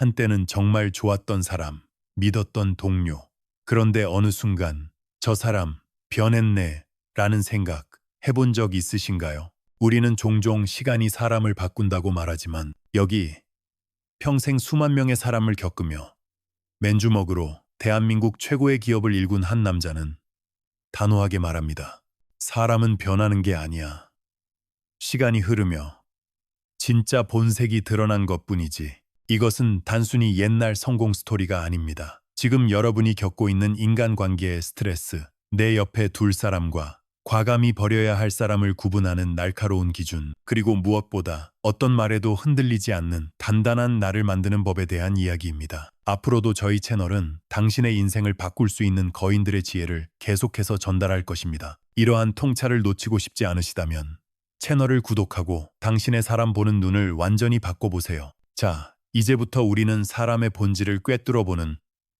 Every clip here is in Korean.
한때는 정말 좋았던 사람, 믿었던 동료. 그런데 어느 순간 저 사람 변했네 라는 생각 해본 적 있으신가요? 우리는 종종 시간이 사람을 바꾼다고 말하지만 여기 평생 수만 명의 사람을 겪으며 맨주먹으로 대한민국 최고의 기업을 일군 한 남자는 단호하게 말합니다. 사람은 변하는 게 아니야. 시간이 흐르며 진짜 본색이 드러난 것뿐이지. 이것은 단순히 옛날 성공 스토리가 아닙니다. 지금 여러분이 겪고 있는 인간관계의 스트레스, 내 옆에 둘 사람과 과감히 버려야 할 사람을 구분하는 날카로운 기준, 그리고 무엇보다 어떤 말에도 흔들리지 않는 단단한 나를 만드는 법에 대한 이야기입니다. 앞으로도 저희 채널은 당신의 인생을 바꿀 수 있는 거인들의 지혜를 계속해서 전달할 것입니다. 이러한 통찰을 놓치고 싶지 않으시다면 채널을 구독하고 당신의 사람 보는 눈을 완전히 바꿔보세요. 자, 이제부터 우리는 사람의 본질을 꿰뚫어보는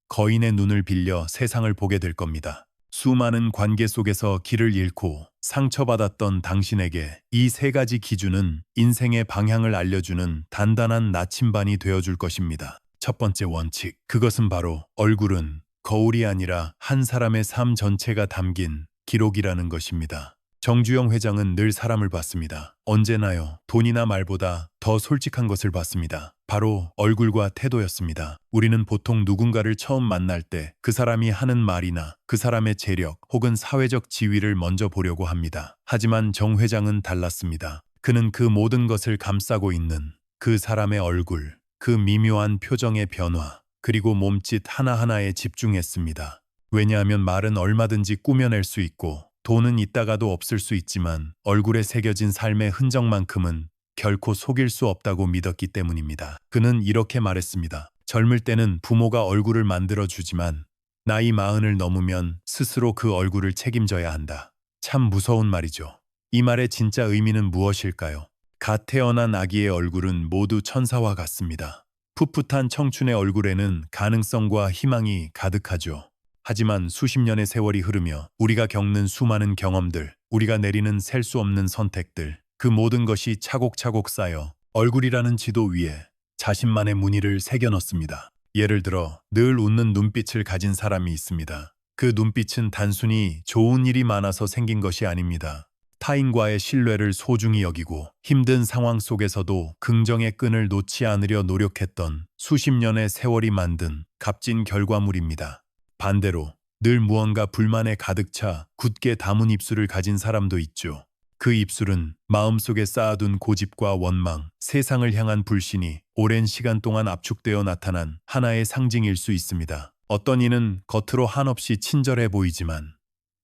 거인의 눈을 빌려 세상을 보게 될 겁니다. 수많은 관계 속에서 길을 잃고 상처받았던 당신에게 이 세 가지 기준은 인생의 방향을 알려주는 단단한 나침반이 되어줄 것입니다. 첫 번째 원칙, 그것은 바로 얼굴은 거울이 아니라 한 사람의 삶 전체가 담긴 기록이라는 것입니다. 정주영 회장은 늘 사람을 봤습니다. 언제나요. 돈이나 말보다 더 솔직한 것을 봤습니다. 바로 얼굴과 태도였습니다. 우리는 보통 누군가를 처음 만날 때 그 사람이 하는 말이나 그 사람의 재력 혹은 사회적 지위를 먼저 보려고 합니다. 하지만 정 회장은 달랐습니다. 그는 그 모든 것을 감싸고 있는 그 사람의 얼굴, 그 미묘한 표정의 변화, 그리고 몸짓 하나하나에 집중했습니다. 왜냐하면 말은 얼마든지 꾸며낼 수 있고 돈은 있다가도 없을 수 있지만 얼굴에 새겨진 삶의 흔적만큼은 결코 속일 수 없다고 믿었기 때문입니다. 그는 이렇게 말했습니다. 젊을 때는 부모가 얼굴을 만들어주지만 나이 40을 넘으면 스스로 그 얼굴을 책임져야 한다. 참 무서운 말이죠. 이 말의 진짜 의미는 무엇일까요? 갓 태어난 아기의 얼굴은 모두 천사와 같습니다. 풋풋한 청춘의 얼굴에는 가능성과 희망이 가득하죠. 하지만 수십 년의 세월이 흐르며 우리가 겪는 수많은 경험들, 우리가 내리는 셀 수 없는 선택들, 그 모든 것이 차곡차곡 쌓여 얼굴이라는 지도 위에 자신만의 무늬를 새겨 넣습니다. 예를 들어 늘 웃는 눈빛을 가진 사람이 있습니다. 그 눈빛은 단순히 좋은 일이 많아서 생긴 것이 아닙니다. 타인과의 신뢰를 소중히 여기고 힘든 상황 속에서도 긍정의 끈을 놓지 않으려 노력했던 수십 년의 세월이 만든 값진 결과물입니다. 반대로 늘 무언가 불만에 가득 차 굳게 담은 입술을 가진 사람도 있죠. 그 입술은 마음속에 쌓아둔 고집과 원망, 세상을 향한 불신이 오랜 시간 동안 압축되어 나타난 하나의 상징일 수 있습니다. 어떤 이는 겉으로 한없이 친절해 보이지만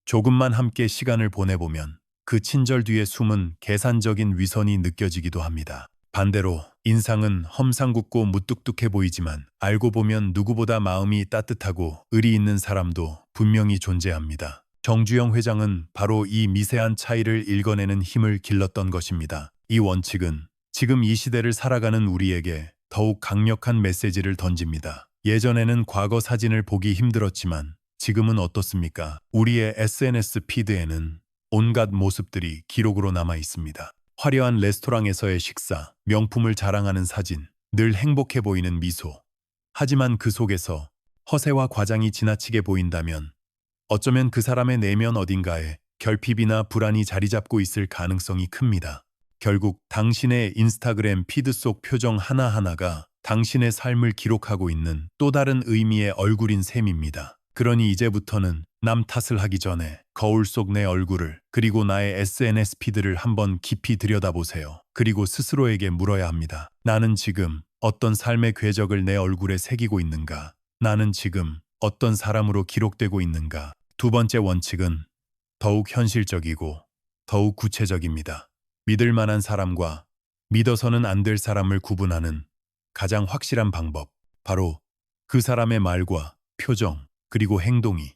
조금만 함께 시간을 보내보면 그 친절 뒤에 숨은 계산적인 위선이 느껴지기도 합니다. 반대로 인상은 험상궂고 무뚝뚝해 보이지만 알고 보면 누구보다 마음이 따뜻하고 의리 있는 사람도 분명히 존재합니다. 정주영 회장은 바로 이 미세한 차이를 읽어내는 힘을 길렀던 것입니다. 이 원칙은 지금 이 시대를 살아가는 우리에게 더욱 강력한 메시지를 던집니다. 예전에는 과거 사진을 보기 힘들었지만 지금은 어떻습니까? 우리의 SNS 피드에는 온갖 모습들이 기록으로 남아 있습니다. 화려한 레스토랑에서의 식사, 명품을 자랑하는 사진, 늘 행복해 보이는 미소. 하지만 그 속에서 허세와 과장이 지나치게 보인다면 어쩌면 그 사람의 내면 어딘가에 결핍이나 불안이 자리 잡고 있을 가능성이 큽니다. 결국 당신의 인스타그램 피드 속 표정 하나하나가 당신의 삶을 기록하고 있는 또 다른 의미의 얼굴인 셈입니다. 그러니 이제부터는 남 탓을 하기 전에 거울 속 내 얼굴을 그리고 나의 SNS 피드를 한번 깊이 들여다보세요. 그리고 스스로에게 물어야 합니다. 나는 지금 어떤 삶의 궤적을 내 얼굴에 새기고 있는가? 나는 지금 어떤 사람으로 기록되고 있는가? 두 번째 원칙은 더욱 현실적이고 더욱 구체적입니다. 믿을 만한 사람과 믿어서는 안 될 사람을 구분하는 가장 확실한 방법, 바로 그 사람의 말과 표정, 그리고 행동이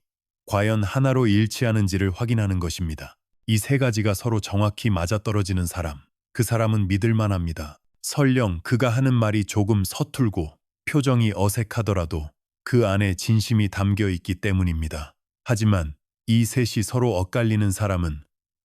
과연 하나로 일치하는지를 확인하는 것입니다. 이 세 가지가 서로 정확히 맞아떨어지는 사람, 그 사람은 믿을 만합니다. 설령 그가 하는 말이 조금 서툴고 표정이 어색하더라도 그 안에 진심이 담겨 있기 때문입니다. 하지만 이 셋이 서로 엇갈리는 사람은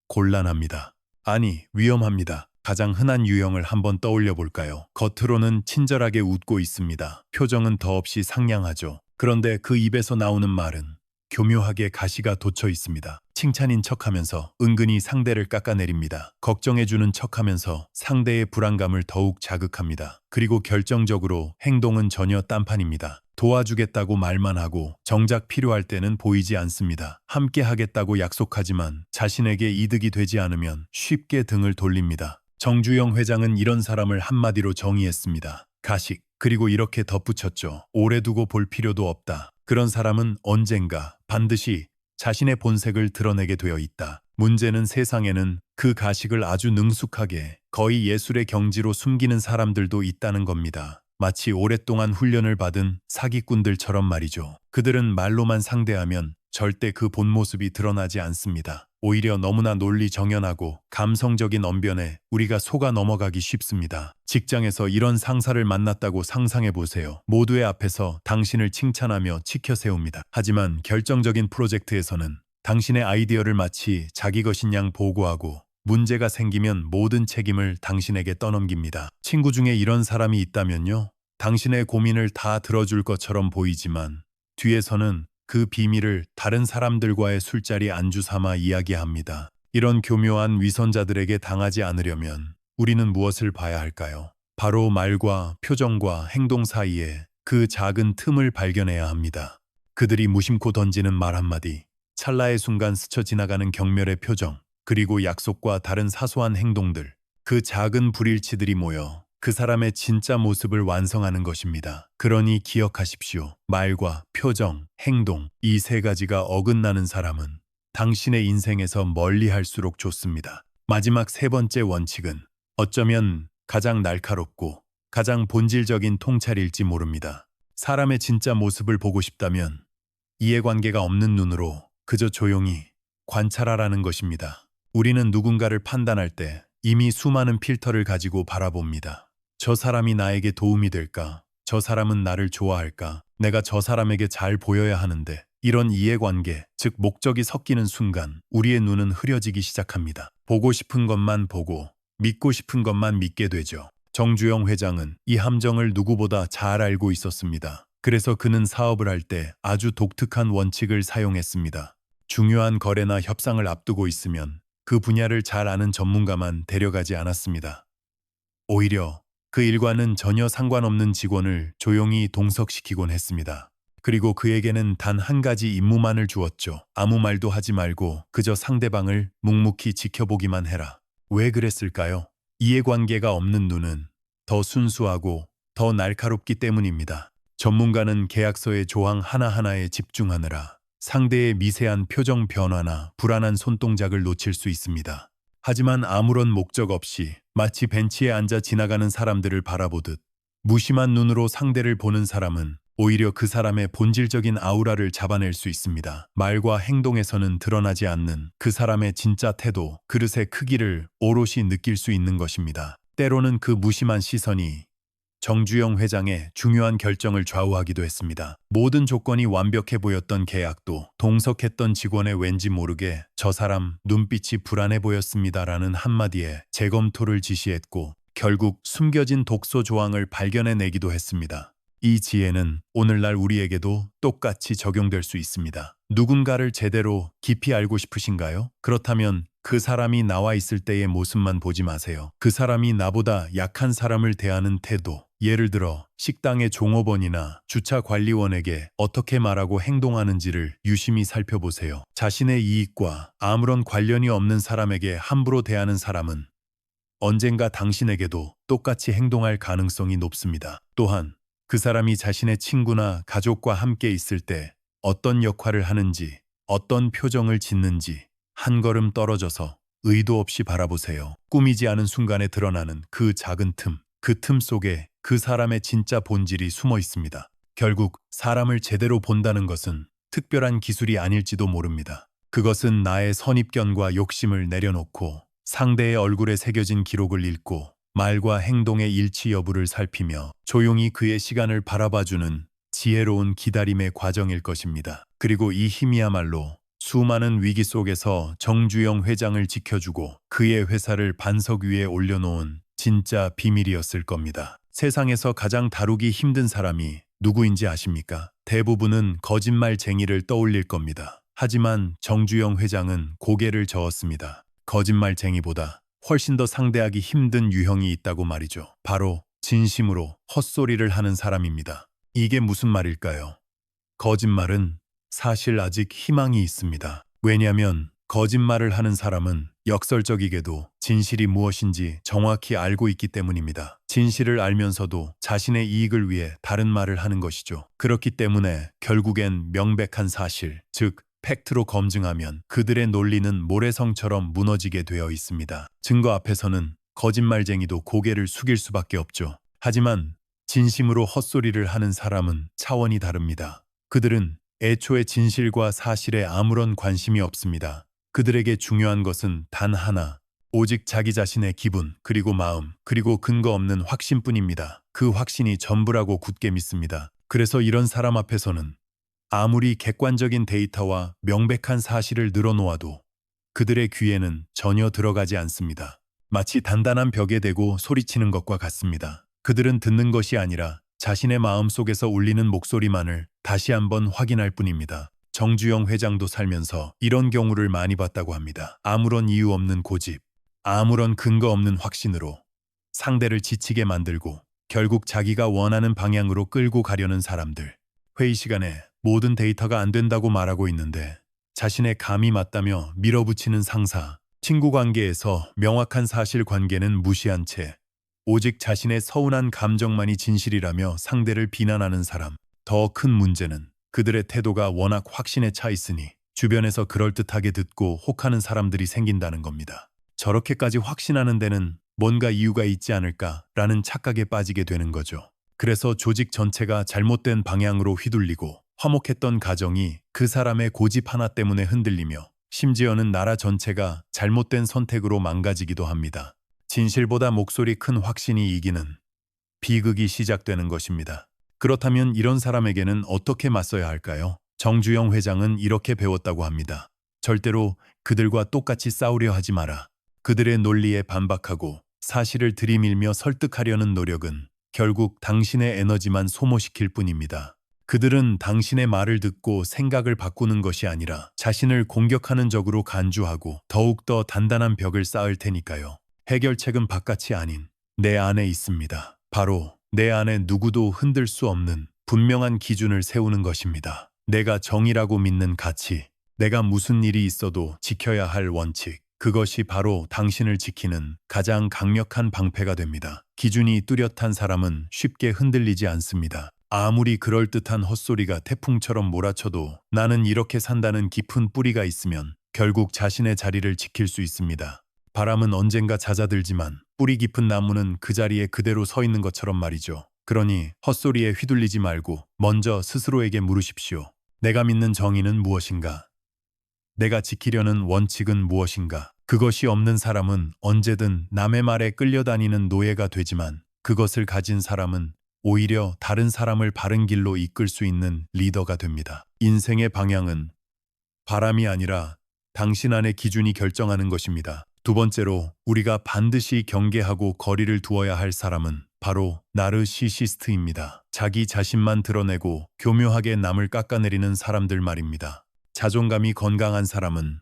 곤란합니다. 아니, 위험합니다. 가장 흔한 유형을 한번 떠올려 볼까요? 겉으로는 친절하게 웃고 있습니다. 표정은 더없이 상냥하죠. 그런데 그 입에서 나오는 말은 교묘하게 가시가 돋쳐 있습니다. 칭찬인 척하면서 은근히 상대를 깎아내립니다. 걱정해주는 척하면서 상대의 불안감을 더욱 자극합니다. 그리고 결정적으로 행동은 전혀 딴판입니다. 도와주겠다고 말만 하고 정작 필요할 때는 보이지 않습니다. 함께 하겠다고 약속하지만 자신에게 이득이 되지 않으면 쉽게 등을 돌립니다. 정주영 회장은 이런 사람을 한마디로 정의했습니다. 가식. 그리고 이렇게 덧붙였죠. 오래 두고 볼 필요도 없다. 그런 사람은 언젠가 반드시 자신의 본색을 드러내게 되어 있다. 문제는 세상에는 그 가식을 아주 능숙하게 거의 예술의 경지로 숨기는 사람들도 있다는 겁니다. 마치 오랫동안 훈련을 받은 사기꾼들처럼 말이죠. 그들은 말로만 상대하면 절대 그 본 모습이 드러나지 않습니다. 오히려 너무나 논리 정연하고 감성적인 언변에 우리가 속아 넘어가기 쉽습니다. 직장에서 이런 상사를 만났다고 상상해 보세요. 모두의 앞에서 당신을 칭찬하며 치켜 세웁니다. 하지만 결정적인 프로젝트에서는 당신의 아이디어를 마치 자기 것인 양 보고하고 문제가 생기면 모든 책임을 당신에게 떠넘깁니다. 친구 중에 이런 사람이 있다면요. 당신의 고민을 다 들어줄 것처럼 보이지만 뒤에서는 그 비밀을 다른 사람들과의 술자리 안주 삼아 이야기합니다. 이런 교묘한 위선자들에게 당하지 않으려면 우리는 무엇을 봐야 할까요? 바로 말과 표정과 행동 사이에 그 작은 틈을 발견해야 합니다. 그들이 무심코 던지는 말 한마디, 찰나의 순간 스쳐 지나가는 경멸의 표정, 그리고 약속과 다른 사소한 행동들, 그 작은 불일치들이 모여 그 사람의 진짜 모습을 완성하는 것입니다. 그러니 기억하십시오. 말과 표정, 행동, 이 세 가지가 어긋나는 사람은 당신의 인생에서 멀리할수록 좋습니다. 마지막 세 번째 원칙은 어쩌면 가장 날카롭고 가장 본질적인 통찰일지 모릅니다. 사람의 진짜 모습을 보고 싶다면 이해관계가 없는 눈으로 그저 조용히 관찰하라는 것입니다. 우리는 누군가를 판단할 때 이미 수많은 필터를 가지고 바라봅니다. 저 사람이 나에게 도움이 될까? 저 사람은 나를 좋아할까? 내가 저 사람에게 잘 보여야 하는데 이런 이해관계, 즉 목적이 섞이는 순간 우리의 눈은 흐려지기 시작합니다. 보고 싶은 것만 보고 믿고 싶은 것만 믿게 되죠. 정주영 회장은 이 함정을 누구보다 잘 알고 있었습니다. 그래서 그는 사업을 할 때 아주 독특한 원칙을 사용했습니다. 중요한 거래나 협상을 앞두고 있으면 그 분야를 잘 아는 전문가만 데려가지 않았습니다. 오히려 그 일과는 전혀 상관없는 직원을 조용히 동석시키곤 했습니다. 그리고 그에게는 단 한 가지 임무만을 주었죠. 아무 말도 하지 말고 그저 상대방을 묵묵히 지켜보기만 해라. 왜 그랬을까요? 이해관계가 없는 눈은 더 순수하고 더 날카롭기 때문입니다. 전문가는 계약서의 조항 하나하나에 집중하느라 상대의 미세한 표정 변화나 불안한 손동작을 놓칠 수 있습니다. 하지만 아무런 목적 없이 마치 벤치에 앉아 지나가는 사람들을 바라보듯 무심한 눈으로 상대를 보는 사람은 오히려 그 사람의 본질적인 아우라를 잡아낼 수 있습니다. 말과 행동에서는 드러나지 않는 그 사람의 진짜 태도, 그릇의 크기를 오롯이 느낄 수 있는 것입니다. 때로는 그 무심한 시선이 정주영 회장의 중요한 결정을 좌우하기도 했습니다. 모든 조건이 완벽해 보였던 계약도 동석했던 직원의 왠지 모르게 저 사람 눈빛이 불안해 보였습니다라는 한마디에 재검토를 지시했고 결국 숨겨진 독소 조항을 발견해내기도 했습니다. 이 지혜는 오늘날 우리에게도 똑같이 적용될 수 있습니다. 누군가를 제대로 깊이 알고 싶으신가요? 그렇다면 그 사람이 나와 있을 때의 모습만 보지 마세요. 그 사람이 나보다 약한 사람을 대하는 태도, 예를 들어 식당의 종업원이나 주차 관리원에게 어떻게 말하고 행동하는지를 유심히 살펴보세요. 자신의 이익과 아무런 관련이 없는 사람에게 함부로 대하는 사람은 언젠가 당신에게도 똑같이 행동할 가능성이 높습니다. 또한 그 사람이 자신의 친구나 가족과 함께 있을 때 어떤 역할을 하는지, 어떤 표정을 짓는지 한 걸음 떨어져서 의도 없이 바라보세요. 꾸미지 않은 순간에 드러나는 그 작은 틈, 그 틈 속에 그 사람의 진짜 본질이 숨어 있습니다. 결국 사람을 제대로 본다는 것은 특별한 기술이 아닐지도 모릅니다. 그것은 나의 선입견과 욕심을 내려놓고 상대의 얼굴에 새겨진 기록을 읽고 말과 행동의 일치 여부를 살피며 조용히 그의 시간을 바라봐주는 지혜로운 기다림의 과정일 것입니다. 그리고 이 힘이야말로 수많은 위기 속에서 정주영 회장을 지켜주고 그의 회사를 반석 위에 올려놓은 진짜 비밀이었을 겁니다. 세상에서 가장 다루기 힘든 사람이 누구인지 아십니까? 대부분은 거짓말쟁이를 떠올릴 겁니다. 하지만 정주영 회장은 고개를 저었습니다. 거짓말쟁이보다 훨씬 더 상대하기 힘든 유형이 있다고 말이죠. 바로 진심으로 헛소리를 하는 사람입니다. 이게 무슨 말일까요? 거짓말은 사실 아직 희망이 있습니다. 왜냐하면 거짓말을 하는 사람은 역설적이게도 진실이 무엇인지 정확히 알고 있기 때문입니다. 진실을 알면서도 자신의 이익을 위해 다른 말을 하는 것이죠. 그렇기 때문에 결국엔 명백한 사실, 즉 팩트로 검증하면 그들의 논리는 모래성처럼 무너지게 되어 있습니다. 증거 앞에서는 거짓말쟁이도 고개를 숙일 수밖에 없죠. 하지만 진심으로 헛소리를 하는 사람은 차원이 다릅니다. 그들은 애초에 진실과 사실에 아무런 관심이 없습니다. 그들에게 중요한 것은 단 하나, 오직 자기 자신의 기분, 그리고 마음, 그리고 근거 없는 확신뿐입니다. 그 확신이 전부라고 굳게 믿습니다. 그래서 이런 사람 앞에서는 아무리 객관적인 데이터와 명백한 사실을 늘어놓아도 그들의 귀에는 전혀 들어가지 않습니다. 마치 단단한 벽에 대고 소리치는 것과 같습니다. 그들은 듣는 것이 아니라 자신의 마음 속에서 울리는 목소리만을 다시 한번 확인할 뿐입니다. 정주영 회장도 살면서 이런 경우를 많이 봤다고 합니다. 아무런 이유 없는 고집, 아무런 근거 없는 확신으로 상대를 지치게 만들고 결국 자기가 원하는 방향으로 끌고 가려는 사람들. 회의 시간에 모든 데이터가 안 된다고 말하고 있는데 자신의 감이 맞다며 밀어붙이는 상사, 친구 관계에서 명확한 사실 관계는 무시한 채 오직 자신의 서운한 감정만이 진실이라며 상대를 비난하는 사람. 더 큰 문제는 그들의 태도가 워낙 확신에 차 있으니 주변에서 그럴듯하게 듣고 혹하는 사람들이 생긴다는 겁니다. 저렇게까지 확신하는 데는 뭔가 이유가 있지 않을까라는 착각에 빠지게 되는 거죠. 그래서 조직 전체가 잘못된 방향으로 휘둘리고 화목했던 가정이 그 사람의 고집 하나 때문에 흔들리며 심지어는 나라 전체가 잘못된 선택으로 망가지기도 합니다. 진실보다 목소리 큰 확신이 이기는 비극이 시작되는 것입니다. 그렇다면 이런 사람에게는 어떻게 맞서야 할까요? 정주영 회장은 이렇게 배웠다고 합니다. 절대로 그들과 똑같이 싸우려 하지 마라. 그들의 논리에 반박하고 사실을 들이밀며 설득하려는 노력은 결국 당신의 에너지만 소모시킬 뿐입니다. 그들은 당신의 말을 듣고 생각을 바꾸는 것이 아니라 자신을 공격하는 적으로 간주하고 더욱더 단단한 벽을 쌓을 테니까요. 해결책은 바깥이 아닌 내 안에 있습니다. 바로 내 안에 누구도 흔들 수 없는 분명한 기준을 세우는 것입니다. 내가 정의라고 믿는 가치, 내가 무슨 일이 있어도 지켜야 할 원칙, 그것이 바로 당신을 지키는 가장 강력한 방패가 됩니다. 기준이 뚜렷한 사람은 쉽게 흔들리지 않습니다. 아무리 그럴듯한 헛소리가 태풍처럼 몰아쳐도 나는 이렇게 산다는 깊은 뿌리가 있으면 결국 자신의 자리를 지킬 수 있습니다. 바람은 언젠가 잦아들지만 뿌리 깊은 나무는 그 자리에 그대로 서 있는 것처럼 말이죠. 그러니 헛소리에 휘둘리지 말고 먼저 스스로에게 물으십시오. 내가 믿는 정의는 무엇인가? 내가 지키려는 원칙은 무엇인가? 그것이 없는 사람은 언제든 남의 말에 끌려다니는 노예가 되지만 그것을 가진 사람은 오히려 다른 사람을 바른 길로 이끌 수 있는 리더가 됩니다. 인생의 방향은 바람이 아니라 당신 안의 기준이 결정하는 것입니다. 두 번째로 우리가 반드시 경계하고 거리를 두어야 할 사람은 바로 나르시시스트입니다. 자기 자신만 드러내고 교묘하게 남을 깎아내리는 사람들 말입니다. 자존감이 건강한 사람은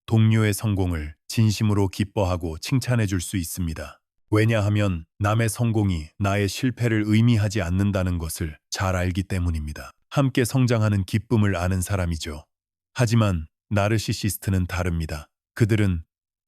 동료의 성공을 진심으로 기뻐하고 칭찬해 줄 수 있습니다. 왜냐하면 남의 성공이 나의 실패를 의미하지 않는다는 것을 잘 알기 때문입니다. 함께 성장하는 기쁨을 아는 사람이죠. 하지만 나르시시스트는 다릅니다. 그들은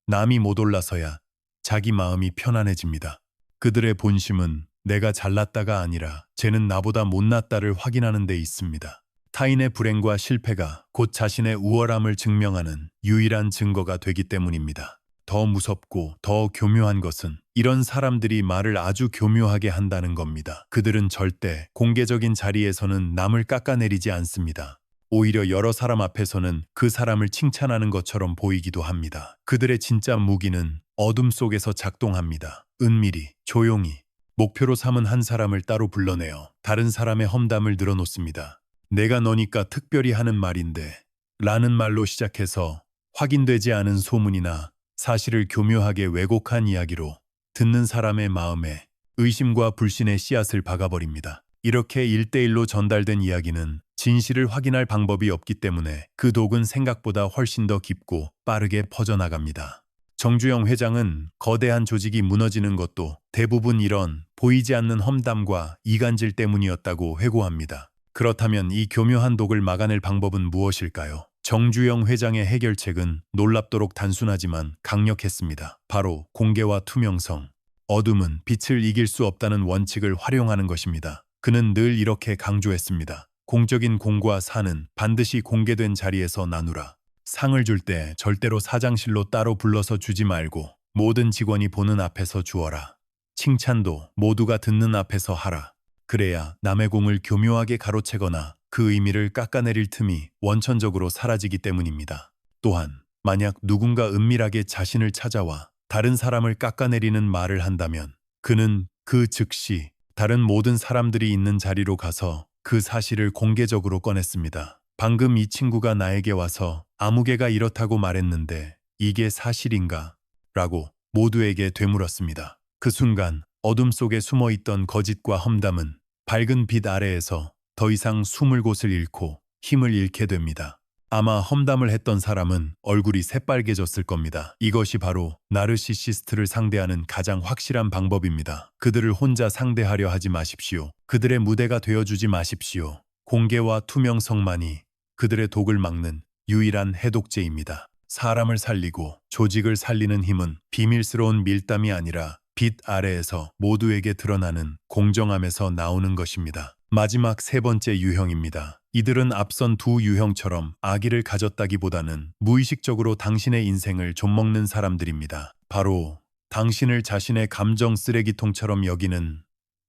남이 못 올라서야 자기 마음이 편안해집니다. 그들의 본심은 내가 잘났다가 아니라 쟤는 나보다 못났다를 확인하는 데 있습니다. 타인의 불행과 실패가 곧 자신의 우월함을 증명하는 유일한 증거가 되기 때문입니다. 더 무섭고 더 교묘한 것은 이런 사람들이 말을 아주 교묘하게 한다는 겁니다. 그들은 절대 공개적인 자리에서는 남을 깎아내리지 않습니다. 오히려 여러 사람 앞에서는 그 사람을 칭찬하는 것처럼 보이기도 합니다. 그들의 진짜 무기는 어둠 속에서 작동합니다. 은밀히, 조용히, 목표로 삼은 한 사람을 따로 불러내어 다른 사람의 험담을 늘어놓습니다. 내가 너니까 특별히 하는 말인데 라는 말로 시작해서 확인되지 않은 소문이나 사실을 교묘하게 왜곡한 이야기로 듣는 사람의 마음에 의심과 불신의 씨앗을 박아버립니다. 이렇게 1대1로 전달된 이야기는 진실을 확인할 방법이 없기 때문에 그 독은 생각보다 훨씬 더 깊고 빠르게 퍼져나갑니다. 정주영 회장은 거대한 조직이 무너지는 것도 대부분 이런 보이지 않는 험담과 이간질 때문이었다고 회고합니다. 그렇다면 이 교묘한 독을 막아낼 방법은 무엇일까요? 정주영 회장의 해결책은 놀랍도록 단순하지만 강력했습니다. 바로 공개와 투명성. 어둠은 빛을 이길 수 없다는 원칙을 활용하는 것입니다. 그는 늘 이렇게 강조했습니다. 공적인 공과 사는 반드시 공개된 자리에서 나누라. 상을 줄 때 절대로 사장실로 따로 불러서 주지 말고 모든 직원이 보는 앞에서 주어라. 칭찬도 모두가 듣는 앞에서 하라. 그래야 남의 공을 교묘하게 가로채거나 그 의미를 깎아내릴 틈이 원천적으로 사라지기 때문입니다. 또한 만약 누군가 은밀하게 자신을 찾아와 다른 사람을 깎아내리는 말을 한다면 그는 그 즉시 다른 모든 사람들이 있는 자리로 가서 그 사실을 공개적으로 꺼냈습니다. 방금 이 친구가 나에게 와서 아무개가 이렇다고 말했는데 이게 사실인가? 라고 모두에게 되물었습니다. 그 순간 어둠 속에 숨어있던 거짓과 험담은 밝은 빛 아래에서 더 이상 숨을 곳을 잃고 힘을 잃게 됩니다. 아마 험담을 했던 사람은 얼굴이 새빨개졌을 겁니다. 이것이 바로 나르시시스트를 상대하는 가장 확실한 방법입니다. 그들을 혼자 상대하려 하지 마십시오. 그들의 무대가 되어주지 마십시오. 공개와 투명성만이 그들의 독을 막는 유일한 해독제입니다. 사람을 살리고 조직을 살리는 힘은 비밀스러운 밀담이 아니라 빛 아래에서 모두에게 드러나는 공정함에서 나오는 것입니다. 마지막 세 번째 유형입니다. 이들은 앞선 두 유형처럼 악의를 가졌다기보다는 무의식적으로 당신의 인생을 좀먹는 사람들입니다. 바로 당신을 자신의 감정 쓰레기통처럼 여기는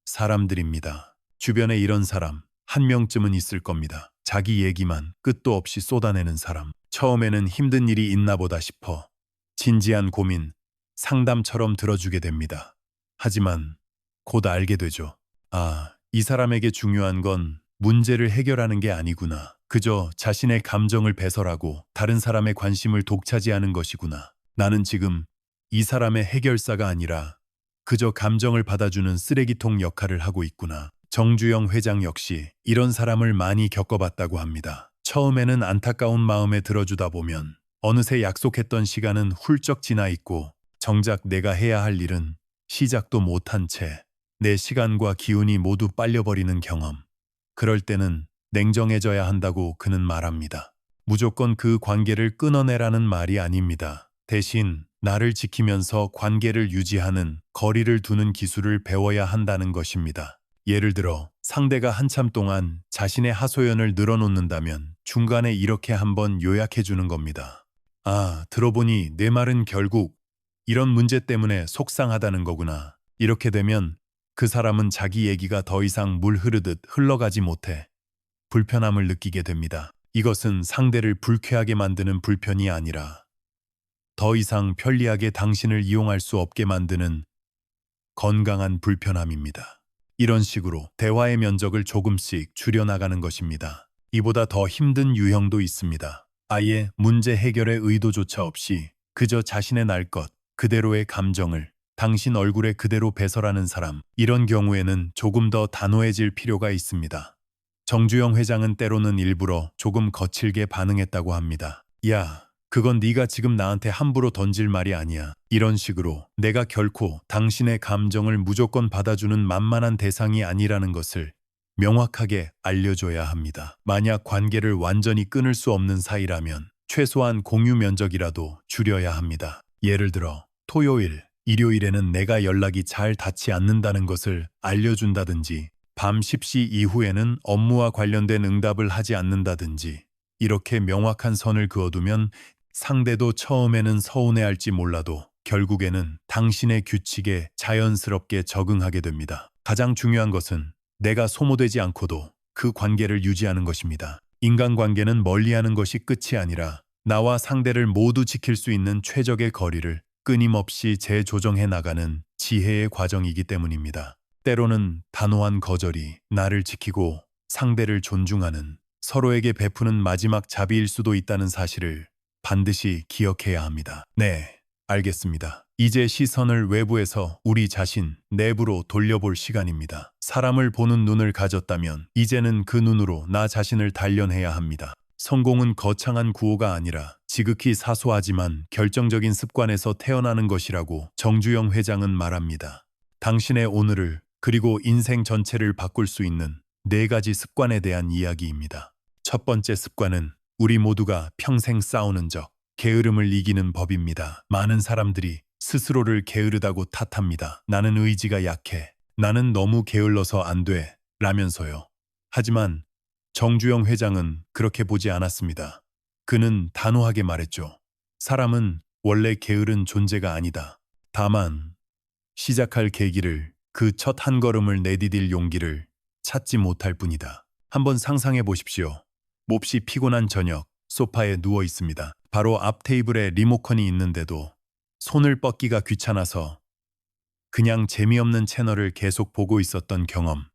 사람들입니다. 주변에 이런 사람 한 명쯤은 있을 겁니다. 자기 얘기만 끝도 없이 쏟아내는 사람. 처음에는 힘든 일이 있나 보다 싶어 진지한 고민, 상담처럼 들어주게 됩니다. 하지만 곧 알게 되죠. 아, 이 사람에게 중요한 건 문제를 해결하는 게 아니구나. 그저 자신의 감정을 배설하고 다른 사람의 관심을 독차지하는 것이구나. 나는 지금 이 사람의 해결사가 아니라 그저 감정을 받아주는 쓰레기통 역할을 하고 있구나. 정주영 회장 역시 이런 사람을 많이 겪어봤다고 합니다. 처음에는 안타까운 마음에 들어주다 보면 어느새 약속했던 시간은 훌쩍 지나 있고 정작 내가 해야 할 일은 시작도 못한 채 내 시간과 기운이 모두 빨려버리는 경험. 그럴 때는 냉정해져야 한다고 그는 말합니다. 무조건 그 관계를 끊어내라는 말이 아닙니다. 대신 나를 지키면서 관계를 유지하는 거리를 두는 기술을 배워야 한다는 것입니다. 예를 들어 상대가 한참 동안 자신의 하소연을 늘어놓는다면 중간에 이렇게 한번 요약해 주는 겁니다. 아, 들어보니 내 말은 결국 이런 문제 때문에 속상하다는 거구나. 이렇게 되면 그 사람은 자기 얘기가 더 이상 물 흐르듯 흘러가지 못해 불편함을 느끼게 됩니다. 이것은 상대를 불쾌하게 만드는 불편이 아니라 더 이상 편리하게 당신을 이용할 수 없게 만드는 건강한 불편함입니다. 이런 식으로 대화의 면적을 조금씩 줄여나가는 것입니다. 이보다 더 힘든 유형도 있습니다. 아예 문제 해결의 의도조차 없이 그저 자신의 날 것 그대로의 감정을 당신 얼굴에 그대로 배설하는 사람. 이런 경우에는 조금 더 단호해질 필요가 있습니다. 정주영 회장은 때로는 일부러 조금 거칠게 반응했다고 합니다. 야, 그건 네가 지금 나한테 함부로 던질 말이 아니야. 이런 식으로 내가 결코 당신의 감정을 무조건 받아주는 만만한 대상이 아니라는 것을 명확하게 알려줘야 합니다. 만약 관계를 완전히 끊을 수 없는 사이라면 최소한 공유 면적이라도 줄여야 합니다. 예를 들어 토요일, 일요일에는 내가 연락이 잘 닿지 않는다는 것을 알려준다든지 밤 10시 이후에는 업무와 관련된 응답을 하지 않는다든지 이렇게 명확한 선을 그어두면 상대도 처음에는 서운해할지 몰라도 결국에는 당신의 규칙에 자연스럽게 적응하게 됩니다. 가장 중요한 것은 내가 소모되지 않고도 그 관계를 유지하는 것입니다. 인간관계는 멀리하는 것이 끝이 아니라 나와 상대를 모두 지킬 수 있는 최적의 거리를 끊임없이 재조정해 나가는 지혜의 과정이기 때문입니다. 때로는 단호한 거절이 나를 지키고 상대를 존중하는 서로에게 베푸는 마지막 자비일 수도 있다는 사실을 반드시 기억해야 합니다. 네, 알겠습니다. 이제 시선을 외부에서 우리 자신 내부로 돌려볼 시간입니다. 사람을 보는 눈을 가졌다면 이제는 그 눈으로 나 자신을 단련해야 합니다. 성공은 거창한 구호가 아니라 지극히 사소하지만 결정적인 습관에서 태어나는 것이라고 정주영 회장은 말합니다. 당신의 오늘을 그리고 인생 전체를 바꿀 수 있는 4가지 습관에 대한 이야기입니다. 첫 번째 습관은 우리 모두가 평생 싸우는 적, 게으름을 이기는 법입니다. 많은 사람들이 스스로를 게으르다고 탓합니다. 나는 의지가 약해. 나는 너무 게을러서 안 돼. 라면서요. 하지만 정주영 회장은 그렇게 보지 않았습니다. 그는 단호하게 말했죠. 사람은 원래 게으른 존재가 아니다. 다만 시작할 계기를, 그 첫 한 걸음을 내디딜 용기를 찾지 못할 뿐이다. 한번 상상해 보십시오. 몹시 피곤한 저녁, 소파에 누워 있습니다. 바로 앞 테이블에 리모컨이 있는데도 손을 뻗기가 귀찮아서 그냥 재미없는 채널을 계속 보고 있었던 경험.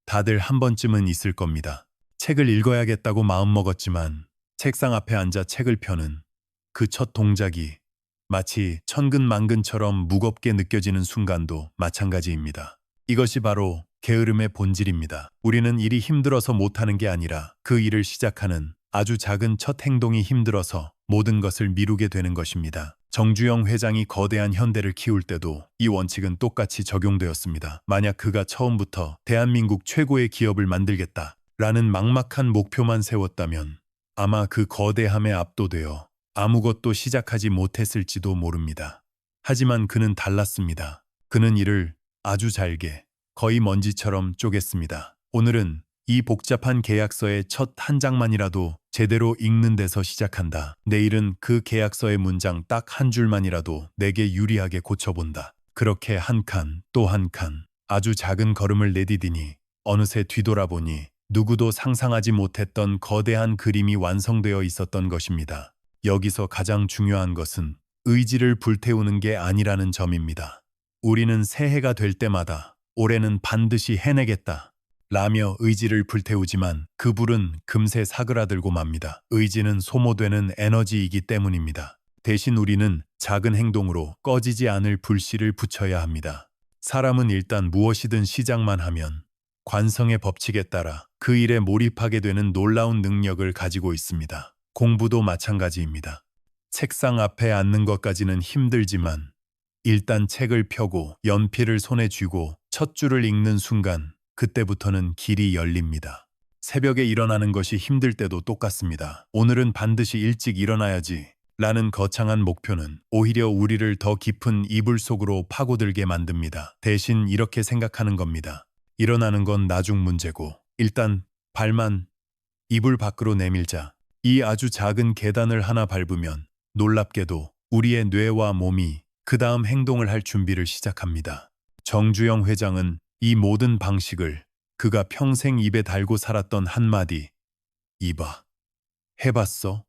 다들 한 번쯤은 있을 겁니다. 책을 읽어야겠다고 마음먹었지만 책상 앞에 앉아 책을 펴는 그 첫 동작이 마치 천근만근처럼 무겁게 느껴지는 순간도 마찬가지입니다. 이것이 바로 게으름의 본질입니다. 우리는 일이 힘들어서 못하는 게 아니라 그 일을 시작하는 아주 작은 첫 행동이 힘들어서 모든 것을 미루게 되는 것입니다. 정주영 회장이 거대한 현대를 키울 때도 이 원칙은 똑같이 적용되었습니다. 만약 그가 처음부터 대한민국 최고의 기업을 만들겠다 라는 막막한 목표만 세웠다면 아마 그 거대함에 압도되어 아무것도 시작하지 못했을지도 모릅니다. 하지만 그는 달랐습니다. 그는 이를 아주 잘게, 거의 먼지처럼 쪼갰습니다. 오늘은 이 복잡한 계약서의 첫 한 장만이라도 제대로 읽는 데서 시작한다. 내일은 그 계약서의 문장 딱 한 줄만이라도 내게 유리하게 고쳐본다. 그렇게 한 칸, 또 한 칸, 아주 작은 걸음을 내디디니 어느새 뒤돌아보니 누구도 상상하지 못했던 거대한 그림이 완성되어 있었던 것입니다. 여기서 가장 중요한 것은 의지를 불태우는 게 아니라는 점입니다. 우리는 새해가 될 때마다 올해는 반드시 해내겠다 라며 의지를 불태우지만 그 불은 금세 사그라들고 맙니다. 의지는 소모되는 에너지이기 때문입니다. 대신 우리는 작은 행동으로 꺼지지 않을 불씨를 붙여야 합니다. 사람은 일단 무엇이든 시작만 하면 관성의 법칙에 따라 그 일에 몰입하게 되는 놀라운 능력을 가지고 있습니다. 공부도 마찬가지입니다. 책상 앞에 앉는 것까지는 힘들지만 일단 책을 펴고 연필을 손에 쥐고 첫 줄을 읽는 순간 그때부터는 길이 열립니다. 새벽에 일어나는 것이 힘들 때도 똑같습니다. 오늘은 반드시 일찍 일어나야지 라는 거창한 목표는 오히려 우리를 더 깊은 이불 속으로 파고들게 만듭니다. 대신 이렇게 생각하는 겁니다. 일어나는 건 나중 문제고 일단 발만 이불 밖으로 내밀자. 이 아주 작은 계단을 하나 밟으면 놀랍게도 우리의 뇌와 몸이 그 다음 행동을 할 준비를 시작합니다. 정주영 회장은 이 모든 방식을 그가 평생 입에 달고 살았던 한마디 "이봐, 해봤어?"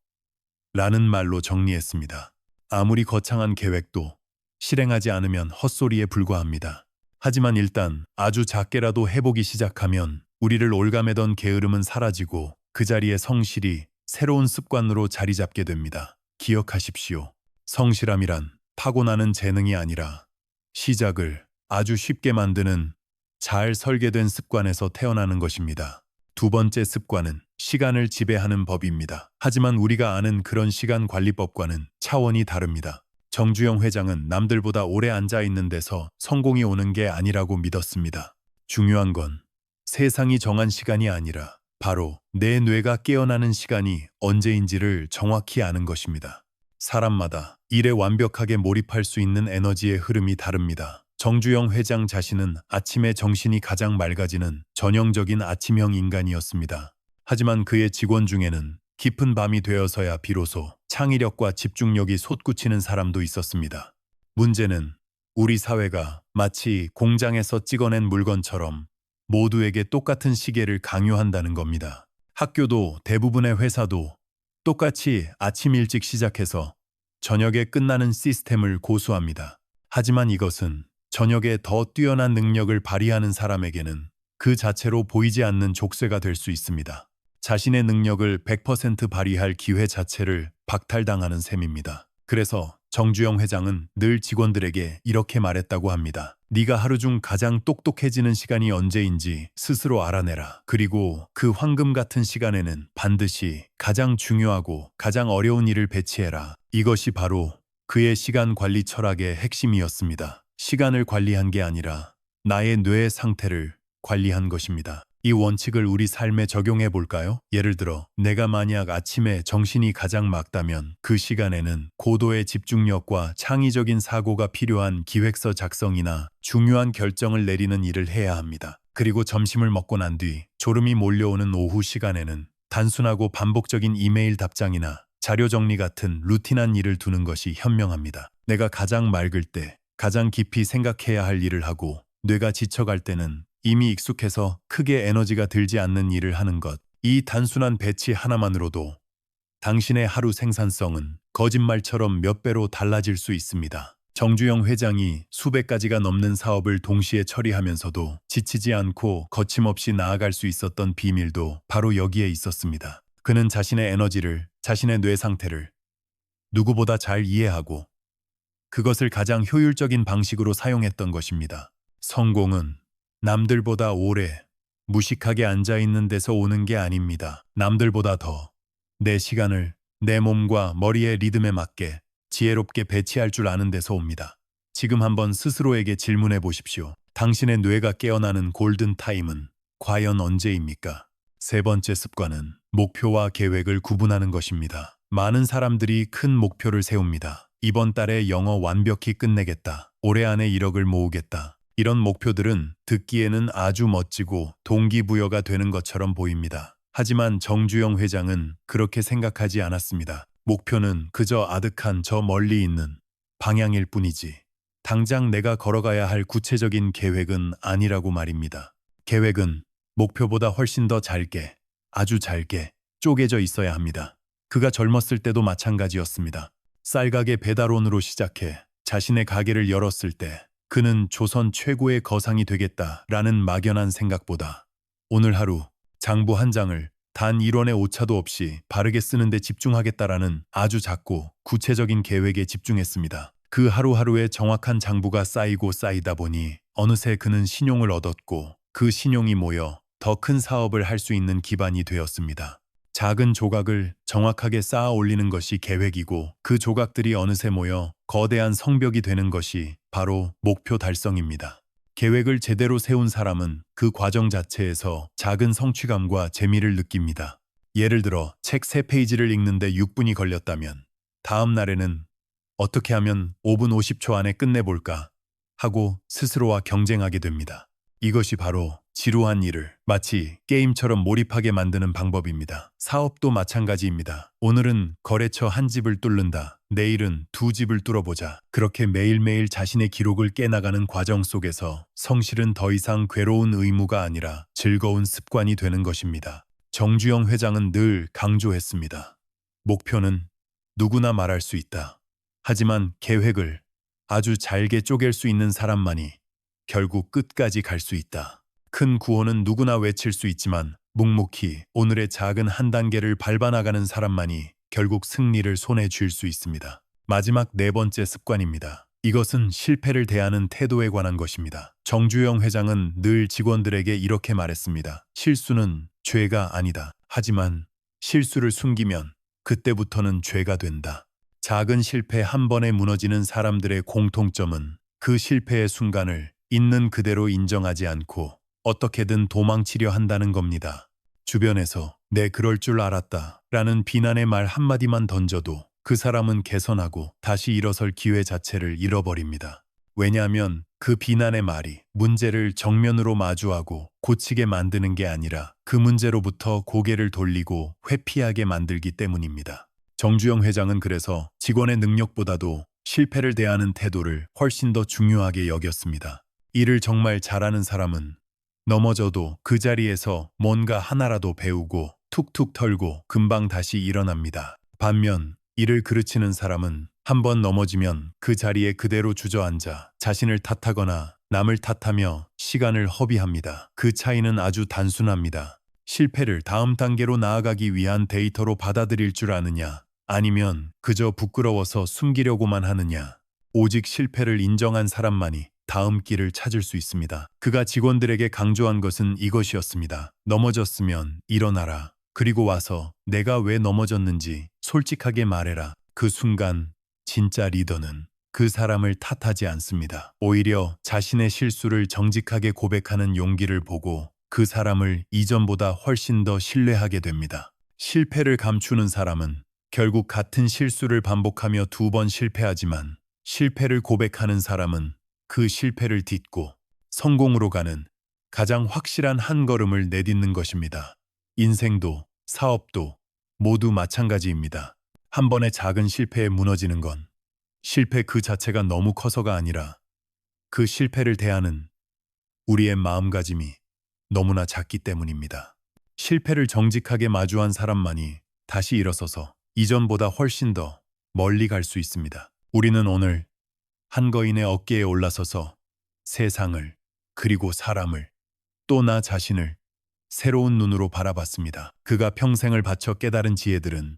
라는 말로 정리했습니다. 아무리 거창한 계획도 실행하지 않으면 헛소리에 불과합니다. 하지만 일단 아주 작게라도 해보기 시작하면 우리를 올가매던 게으름은 사라지고 그 자리에 성실이 새로운 습관으로 자리 잡게 됩니다. 기억하십시오. 성실함이란 타고나는 재능이 아니라 시작을 아주 쉽게 만드는 잘 설계된 습관에서 태어나는 것입니다. 두 번째 습관은 시간을 지배하는 법입니다. 하지만 우리가 아는 그런 시간 관리법과는 차원이 다릅니다. 정주영 회장은 남들보다 오래 앉아 있는 데서 성공이 오는 게 아니라고 믿었습니다. 중요한 건 세상이 정한 시간이 아니라 바로 내 뇌가 깨어나는 시간이 언제인지를 정확히 아는 것입니다. 사람마다 일에 완벽하게 몰입할 수 있는 에너지의 흐름이 다릅니다. 정주영 회장 자신은 아침에 정신이 가장 맑아지는 전형적인 아침형 인간이었습니다. 하지만 그의 직원 중에는 깊은 밤이 되어서야 비로소 창의력과 집중력이 솟구치는 사람도 있었습니다. 문제는 우리 사회가 마치 공장에서 찍어낸 물건처럼 모두에게 똑같은 시계를 강요한다는 겁니다. 학교도 대부분의 회사도 똑같이 아침 일찍 시작해서 저녁에 끝나는 시스템을 고수합니다. 하지만 이것은 저녁에 더 뛰어난 능력을 발휘하는 사람에게는 그 자체로 보이지 않는 족쇄가 될 수 있습니다. 자신의 능력을 100% 발휘할 기회 자체를 박탈당하는 셈입니다. 그래서 정주영 회장은 늘 직원들에게 이렇게 말했다고 합니다. 네가 하루 중 가장 똑똑해지는 시간이 언제인지 스스로 알아내라. 그리고 그 황금 같은 시간에는 반드시 가장 중요하고 가장 어려운 일을 배치해라. 이것이 바로 그의 시간 관리 철학의 핵심이었습니다. 시간을 관리한 게 아니라 나의 뇌의 상태를 관리한 것입니다. 이 원칙을 우리 삶에 적용해 볼까요? 예를 들어 내가 만약 아침에 정신이 가장 맑다면 그 시간에는 고도의 집중력과 창의적인 사고가 필요한 기획서 작성이나 중요한 결정을 내리는 일을 해야 합니다. 그리고 점심을 먹고 난 뒤 졸음이 몰려오는 오후 시간에는 단순하고 반복적인 이메일 답장이나 자료 정리 같은 루틴한 일을 두는 것이 현명합니다. 내가 가장 맑을 때 가장 깊이 생각해야 할 일을 하고 뇌가 지쳐갈 때는 이미 익숙해서 크게 에너지가 들지 않는 일을 하는 것. 이 단순한 배치 하나만으로도 당신의 하루 생산성은 거짓말처럼 몇 배로 달라질 수 있습니다. 정주영 회장이 수백 가지가 넘는 사업을 동시에 처리하면서도 지치지 않고 거침없이 나아갈 수 있었던 비밀도 바로 여기에 있었습니다. 그는 자신의 에너지를, 자신의 뇌 상태를 누구보다 잘 이해하고 그것을 가장 효율적인 방식으로 사용했던 것입니다. 성공은 남들보다 오래 무식하게 앉아있는 데서 오는 게 아닙니다. 남들보다 더 내 시간을 내 몸과 머리의 리듬에 맞게 지혜롭게 배치할 줄 아는 데서 옵니다. 지금 한번 스스로에게 질문해 보십시오. 당신의 뇌가 깨어나는 골든 타임은 과연 언제입니까? 세 번째 습관은 목표와 계획을 구분하는 것입니다. 많은 사람들이 큰 목표를 세웁니다. 이번 달에 영어 완벽히 끝내겠다. 올해 안에 1억을 모으겠다. 이런 목표들은 듣기에는 아주 멋지고 동기부여가 되는 것처럼 보입니다. 하지만 정주영 회장은 그렇게 생각하지 않았습니다. 목표는 그저 아득한 저 멀리 있는 방향일 뿐이지 당장 내가 걸어가야 할 구체적인 계획은 아니라고 말입니다. 계획은 목표보다 훨씬 더 잘게, 아주 잘게 쪼개져 있어야 합니다. 그가 젊었을 때도 마찬가지였습니다. 쌀가게 배달원으로 시작해 자신의 가게를 열었을 때 그는 조선 최고의 거상이 되겠다라는 막연한 생각보다 오늘 하루 장부 한 장을 단 1원의 오차도 없이 바르게 쓰는 데 집중하겠다라는 아주 작고 구체적인 계획에 집중했습니다. 그 하루하루의 정확한 장부가 쌓이고 쌓이다 보니 어느새 그는 신용을 얻었고 그 신용이 모여 더 큰 사업을 할 수 있는 기반이 되었습니다. 작은 조각을 정확하게 쌓아 올리는 것이 계획이고 그 조각들이 어느새 모여 거대한 성벽이 되는 것이 바로 목표 달성입니다. 계획을 제대로 세운 사람은 그 과정 자체에서 작은 성취감과 재미를 느낍니다. 예를 들어 책 3페이지를 읽는데 6분이 걸렸다면 다음 날에는 어떻게 하면 5분 50초 안에 끝내볼까 하고 스스로와 경쟁하게 됩니다. 이것이 바로 지루한 일을 마치 게임처럼 몰입하게 만드는 방법입니다. 사업도 마찬가지입니다. 오늘은 거래처 한 집을 뚫는다. 내일은 2집을 뚫어보자. 그렇게 매일매일 자신의 기록을 깨나가는 과정 속에서 성실은 더 이상 괴로운 의무가 아니라 즐거운 습관이 되는 것입니다. 정주영 회장은 늘 강조했습니다. 목표는 누구나 말할 수 있다. 하지만 계획을 아주 잘게 쪼갤 수 있는 사람만이 결국 끝까지 갈 수 있다. 큰 구호는 누구나 외칠 수 있지만 묵묵히 오늘의 작은 한 단계를 밟아나가는 사람만이 결국 승리를 손에 쥘 수 있습니다. 마지막 4번째 습관입니다. 이것은 실패를 대하는 태도에 관한 것입니다. 정주영 회장은 늘 직원들에게 이렇게 말했습니다. 실수는 죄가 아니다. 하지만 실수를 숨기면 그때부터는 죄가 된다. 작은 실패 한 번에 무너지는 사람들의 공통점은 그 실패의 순간을 있는 그대로 인정하지 않고 어떻게든 도망치려 한다는 겁니다. 주변에서 내 그럴 줄 알았다 라는 비난의 말 한마디만 던져도 그 사람은 개선하고 다시 일어설 기회 자체를 잃어버립니다. 왜냐하면 그 비난의 말이 문제를 정면으로 마주하고 고치게 만드는 게 아니라 그 문제로부터 고개를 돌리고 회피하게 만들기 때문입니다. 정주영 회장은 그래서 직원의 능력보다도 실패를 대하는 태도를 훨씬 더 중요하게 여겼습니다. 일을 정말 잘하는 사람은 넘어져도 그 자리에서 뭔가 하나라도 배우고 툭툭 털고 금방 다시 일어납니다. 반면 일을 그르치는 사람은 한 번 넘어지면 그 자리에 그대로 주저앉아 자신을 탓하거나 남을 탓하며 시간을 허비합니다. 그 차이는 아주 단순합니다. 실패를 다음 단계로 나아가기 위한 데이터로 받아들일 줄 아느냐, 아니면 그저 부끄러워서 숨기려고만 하느냐. 오직 실패를 인정한 사람만이 다음 길을 찾을 수 있습니다. 그가 직원들에게 강조한 것은 이것이었습니다. 넘어졌으면 일어나라. 그리고 와서 내가 왜 넘어졌는지 솔직하게 말해라. 그 순간 진짜 리더는 그 사람을 탓하지 않습니다. 오히려 자신의 실수를 정직하게 고백하는 용기를 보고 그 사람을 이전보다 훨씬 더 신뢰하게 됩니다. 실패를 감추는 사람은 결국 같은 실수를 반복하며 2번 실패하지만, 실패를 고백하는 사람은 그 실패를 딛고 성공으로 가는 가장 확실한 한 걸음을 내딛는 것입니다. 인생도 사업도 모두 마찬가지입니다. 한 번의 작은 실패에 무너지는 건 실패 그 자체가 너무 커서가 아니라 그 실패를 대하는 우리의 마음가짐이 너무나 작기 때문입니다. 실패를 정직하게 마주한 사람만이 다시 일어서서 이전보다 훨씬 더 멀리 갈 수 있습니다. 우리는 오늘 한 거인의 어깨에 올라서서 세상을, 그리고 사람을, 또 나 자신을 새로운 눈으로 바라봤습니다. 그가 평생을 바쳐 깨달은 지혜들은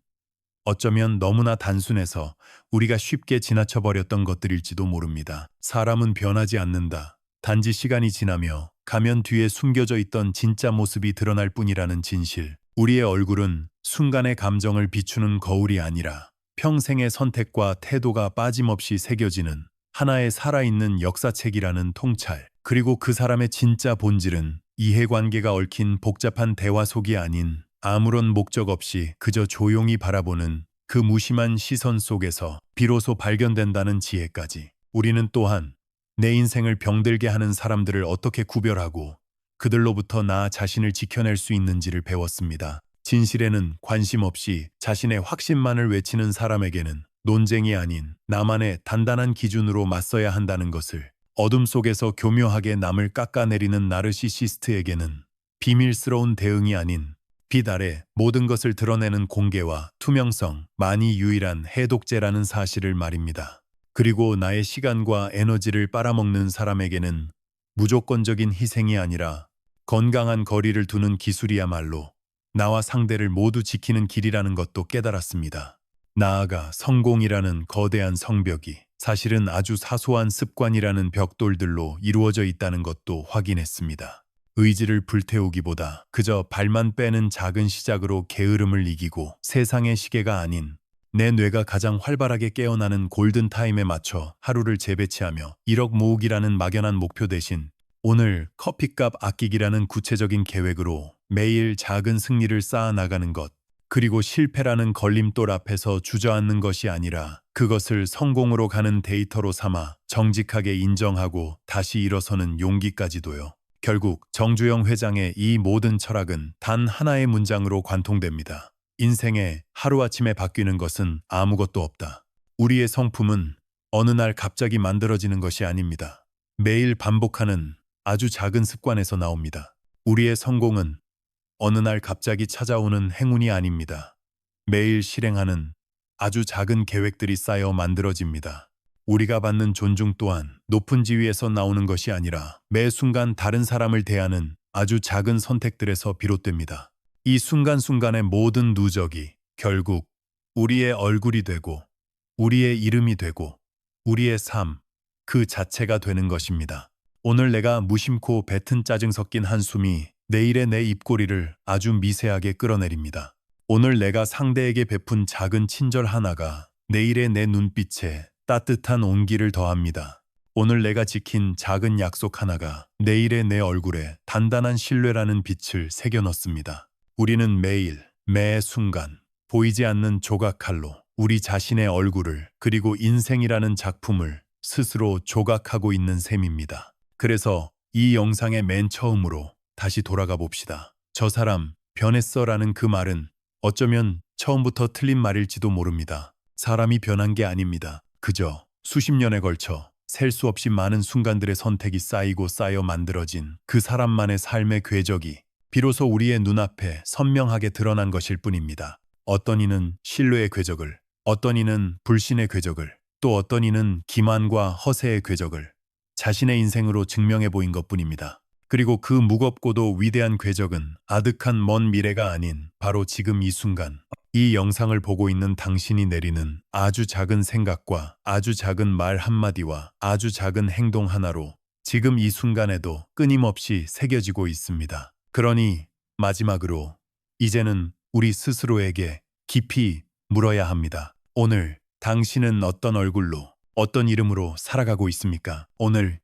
어쩌면 너무나 단순해서 우리가 쉽게 지나쳐버렸던 것들일지도 모릅니다. 사람은 변하지 않는다. 단지 시간이 지나며 가면 뒤에 숨겨져 있던 진짜 모습이 드러날 뿐이라는 진실. 우리의 얼굴은 순간의 감정을 비추는 거울이 아니라 평생의 선택과 태도가 빠짐없이 새겨지는 하나의 살아있는 역사책이라는 통찰. 그리고 그 사람의 진짜 본질은 이해관계가 얽힌 복잡한 대화 속이 아닌 아무런 목적 없이 그저 조용히 바라보는 그 무심한 시선 속에서 비로소 발견된다는 지혜까지. 우리는 또한 내 인생을 병들게 하는 사람들을 어떻게 구별하고 그들로부터 나 자신을 지켜낼 수 있는지를 배웠습니다. 진실에는 관심 없이 자신의 확신만을 외치는 사람에게는 논쟁이 아닌 나만의 단단한 기준으로 맞서야 한다는 것을, 어둠 속에서 교묘하게 남을 깎아내리는 나르시시스트에게는 비밀스러운 대응이 아닌 빛 아래 모든 것을 드러내는 공개와 투명성만이 유일한 해독제라는 사실을 말입니다. 그리고 나의 시간과 에너지를 빨아먹는 사람에게는 무조건적인 희생이 아니라 건강한 거리를 두는 기술이야말로 나와 상대를 모두 지키는 길이라는 것도 깨달았습니다. 나아가 성공이라는 거대한 성벽이 사실은 아주 사소한 습관이라는 벽돌들로 이루어져 있다는 것도 확인했습니다. 의지를 불태우기보다 그저 발만 빼는 작은 시작으로 게으름을 이기고 세상의 시계가 아닌 내 뇌가 가장 활발하게 깨어나는 골든타임에 맞춰 하루를 재배치하며 1억 모으기라는 막연한 목표 대신 오늘 커피값 아끼기라는 구체적인 계획으로 매일 작은 승리를 쌓아 나가는 것, 그리고 실패라는 걸림돌 앞에서 주저앉는 것이 아니라 그것을 성공으로 가는 데이터로 삼아 정직하게 인정하고 다시 일어서는 용기까지도요. 결국 정주영 회장의 이 모든 철학은 단 하나의 문장으로 관통됩니다. 인생에 하루아침에 바뀌는 것은 아무것도 없다. 우리의 성품은 어느 날 갑자기 만들어지는 것이 아닙니다. 매일 반복하는 아주 작은 습관에서 나옵니다. 우리의 성공은 어느 날 갑자기 찾아오는 행운이 아닙니다. 매일 실행하는 아주 작은 계획들이 쌓여 만들어집니다. 우리가 받는 존중 또한 높은 지위에서 나오는 것이 아니라 매 순간 다른 사람을 대하는 아주 작은 선택들에서 비롯됩니다. 이 순간순간의 모든 누적이 결국 우리의 얼굴이 되고 우리의 이름이 되고 우리의 삶 그 자체가 되는 것입니다. 오늘 내가 무심코 뱉은 짜증 섞인 한숨이 내일의 내 입꼬리를 아주 미세하게 끌어내립니다. 오늘 내가 상대에게 베푼 작은 친절 하나가 내일의 내 눈빛에 따뜻한 온기를 더합니다. 오늘 내가 지킨 작은 약속 하나가 내일의 내 얼굴에 단단한 신뢰라는 빛을 새겨 넣습니다. 우리는 매일, 매 순간 보이지 않는 조각칼로 우리 자신의 얼굴을, 그리고 인생이라는 작품을 스스로 조각하고 있는 셈입니다. 그래서 이 영상의 맨 처음으로 다시 돌아가 봅시다. 저 사람 변했어라는 그 말은 어쩌면 처음부터 틀린 말일지도 모릅니다. 사람이 변한 게 아닙니다. 그저 수십 년에 걸쳐 셀 수 없이 많은 순간들의 선택이 쌓이고 쌓여 만들어진 그 사람만의 삶의 궤적이 비로소 우리의 눈앞에 선명하게 드러난 것일 뿐입니다. 어떤 이는 신뢰의 궤적을, 어떤 이는 불신의 궤적을, 또 어떤 이는 기만과 허세의 궤적을 자신의 인생으로 증명해 보인 것뿐입니다. 그리고 그 무겁고도 위대한 궤적은 아득한 먼 미래가 아닌 바로 지금 이 순간, 이 영상을 보고 있는 당신이 내리는 아주 작은 생각과 아주 작은 말 한마디와 아주 작은 행동 하나로 지금 이 순간에도 끊임없이 새겨지고 있습니다. 그러니 마지막으로 이제는 우리 스스로에게 깊이 물어야 합니다. 오늘 당신은 어떤 얼굴로, 어떤 이름으로 살아가고 있습니까? 오늘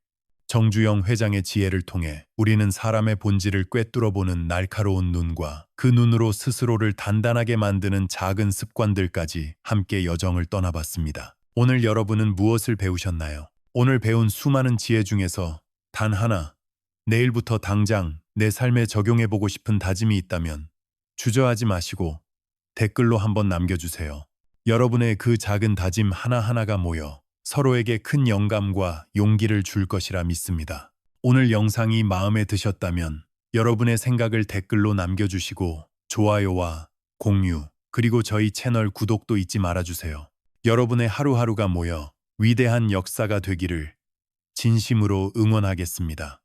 정주영 회장의 지혜를 통해 우리는 사람의 본질을 꿰뚫어보는 날카로운 눈과 그 눈으로 스스로를 단단하게 만드는 작은 습관들까지 함께 여정을 떠나봤습니다. 오늘 여러분은 무엇을 배우셨나요? 오늘 배운 수많은 지혜 중에서 단 하나, 내일부터 당장 내 삶에 적용해보고 싶은 다짐이 있다면 주저하지 마시고 댓글로 한번 남겨주세요. 여러분의 그 작은 다짐 하나하나가 모여 서로에게 큰 영감과 용기를 줄 것이라 믿습니다. 오늘 영상이 마음에 드셨다면 여러분의 생각을 댓글로 남겨주시고 좋아요와 공유, 그리고 저희 채널 구독도 잊지 말아주세요. 여러분의 하루하루가 모여 위대한 역사가 되기를 진심으로 응원하겠습니다.